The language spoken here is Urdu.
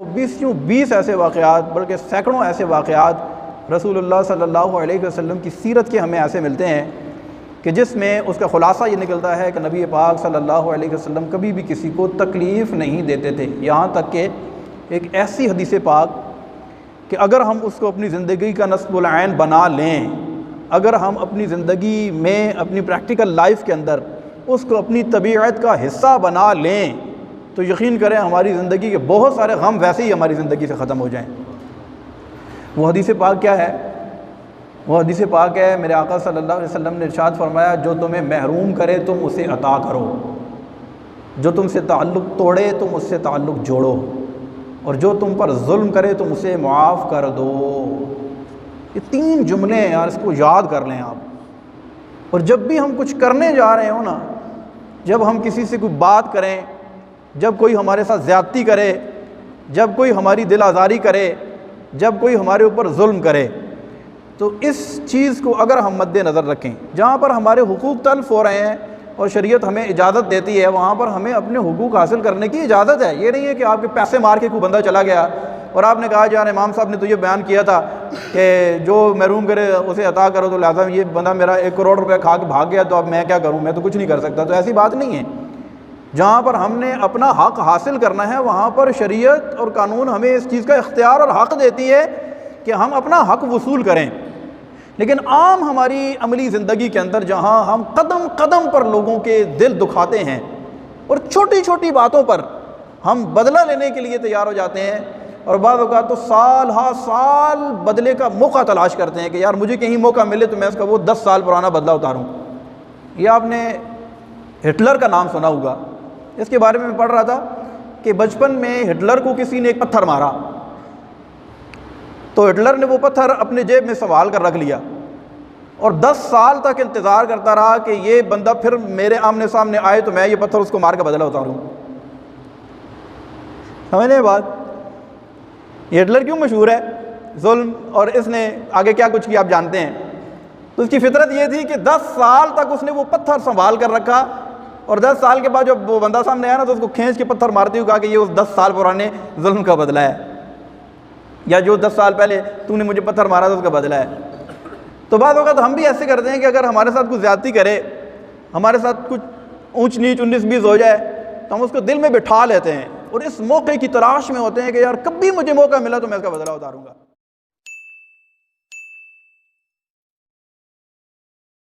20 ایسے واقعات بلکہ سینکڑوں ایسے واقعات رسول اللہ صلی اللہ علیہ وسلم کی سیرت کے ہمیں ایسے ملتے ہیں کہ جس میں اس کا خلاصہ یہ نکلتا ہے کہ نبی پاک صلی اللہ علیہ وسلم کبھی بھی کسی کو تکلیف نہیں دیتے تھے، یہاں تک کہ ایک ایسی حدیث پاک کہ اگر ہم اس کو اپنی زندگی کا نصب العین بنا لیں، اگر ہم اپنی زندگی میں اپنی پریکٹیکل لائف کے اندر اس کو اپنی طبیعت کا حصہ بنا لیں تو یقین کریں ہماری زندگی کے بہت سارے غم ویسے ہی ہماری زندگی سے ختم ہو جائیں۔ وہ حدیث پاک کیا ہے؟ وہ حدیث پاک ہے، میرے آقا صلی اللہ علیہ وسلم نے ارشاد فرمایا، جو تمہیں محروم کرے تم اسے عطا کرو، جو تم سے تعلق توڑے تم اس سے تعلق جوڑو، اور جو تم پر ظلم کرے تم اسے معاف کر دو۔ یہ 3 جملے ہیں یار، اس کو یاد کر لیں آپ۔ اور جب بھی ہم کچھ کرنے جا رہے ہوں نا، جب ہم کسی سے کوئی بات کریں، جب کوئی ہمارے ساتھ زیادتی کرے، جب کوئی ہماری دل آزاری کرے، جب کوئی ہمارے اوپر ظلم کرے، تو اس چیز کو اگر ہم مد نظر رکھیں، جہاں پر ہمارے حقوق تلف ہو رہے ہیں اور شریعت ہمیں اجازت دیتی ہے وہاں پر ہمیں اپنے حقوق حاصل کرنے کی اجازت ہے۔ یہ نہیں ہے کہ آپ کے پیسے مار کے کوئی بندہ چلا گیا اور آپ نے کہا یار امام صاحب نے تو یہ بیان کیا تھا کہ جو محروم کرے اسے عطا کرو، تو لہٰذا یہ بندہ میرا 1 کروڑ روپے کھا کے بھاگ گیا تو اب میں کیا کروں، میں تو کچھ نہیں کر سکتا۔ تو ایسی بات نہیں ہے۔ جہاں پر ہم نے اپنا حق حاصل کرنا ہے وہاں پر شریعت اور قانون ہمیں اس چیز کا اختیار اور حق دیتی ہے کہ ہم اپنا حق وصول کریں۔ لیکن عام ہماری عملی زندگی کے اندر جہاں ہم قدم قدم پر لوگوں کے دل دکھاتے ہیں اور چھوٹی چھوٹی باتوں پر ہم بدلہ لینے کے لیے تیار ہو جاتے ہیں، اور بعض اوقات تو سال ہا سال بدلے کا موقع تلاش کرتے ہیں کہ یار مجھے کہیں موقع ملے تو میں اس کا وہ 10 سال پرانا بدلہ اتاروں۔ یہ آپ نے ہٹلر کا نام سنا ہوگا، اس کے بارے میں پڑھ رہا تھا کہ بچپن میں ہٹلر کو کسی نے ایک پتھر مارا تو ہٹلر نے وہ پتھر اپنے جیب میں سنبھال کر رکھ لیا اور 10 سال تک انتظار کرتا رہا کہ یہ بندہ پھر میرے آمنے سامنے آئے تو میں یہ پتھر اس کو مار کا بدلہ اتاروں۔ سمجھ لیں بات؟ یہ ہٹلر کیوں مشہور ہے؟ ظلم، اور اس نے آگے کیا کچھ کیا آپ جانتے ہیں۔ تو اس کی فطرت یہ تھی کہ 10 سال تک اس نے وہ پتھر سنبھال کر رکھا، اور 10 سال کے بعد جب وہ بندہ سامنے آیا نا تو اس کو کھینچ کے پتھر مارتے ہوئے کہا کہ یہ اس 10 سال پرانے ظلم کا بدلہ ہے، یا جو 10 سال پہلے تو نے مجھے پتھر مارا تھا اس کا بدلہ ہے۔ تو بعض اوقات ہم بھی ایسے کرتے ہیں کہ اگر ہمارے ساتھ کوئی زیادتی کرے، ہمارے ساتھ کچھ اونچ نیچ 19-20 ہو جائے تو ہم اس کو دل میں بٹھا لیتے ہیں اور اس موقع کی تلاش میں ہوتے ہیں کہ یار کبھی مجھے موقع ملا تو میں اس کا بدلہ اتاروں گا۔